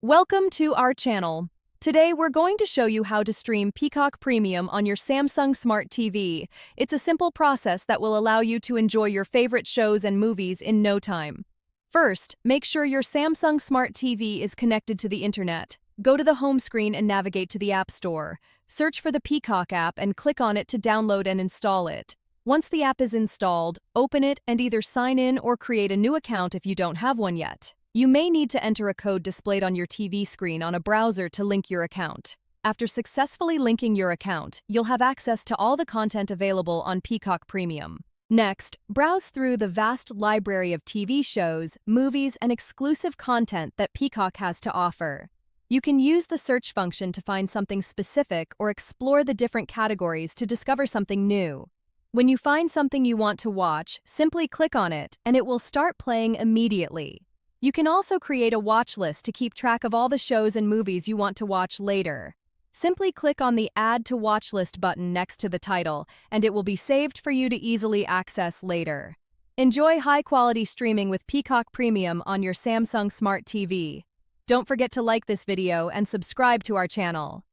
Welcome to our channel. Today we're going to show you how to stream Peacock Premium on your Samsung Smart TV. It's a simple process that will allow you to enjoy your favorite shows and movies in no time. First, make sure your Samsung Smart TV is connected to the internet. Go to the home screen and navigate to the App Store. Search for the Peacock app and click on it to download and install it. Once the app is installed, open it and either sign in or create a new account if you don't have one yet. You may need to enter a code displayed on your TV screen on a browser to link your account. After successfully linking your account, you'll have access to all the content available on Peacock Premium. Next, browse through the vast library of TV shows, movies, and exclusive content that Peacock has to offer. You can use the search function to find something specific or explore the different categories to discover something new. When you find something you want to watch, simply click on it, and it will start playing immediately. You can also create a watch list to keep track of all the shows and movies you want to watch later. Simply click on the Add to Watch List button next to the title, and it will be saved for you to easily access later. Enjoy high-quality streaming with Peacock Premium on your Samsung Smart TV. Don't forget to like this video and subscribe to our channel.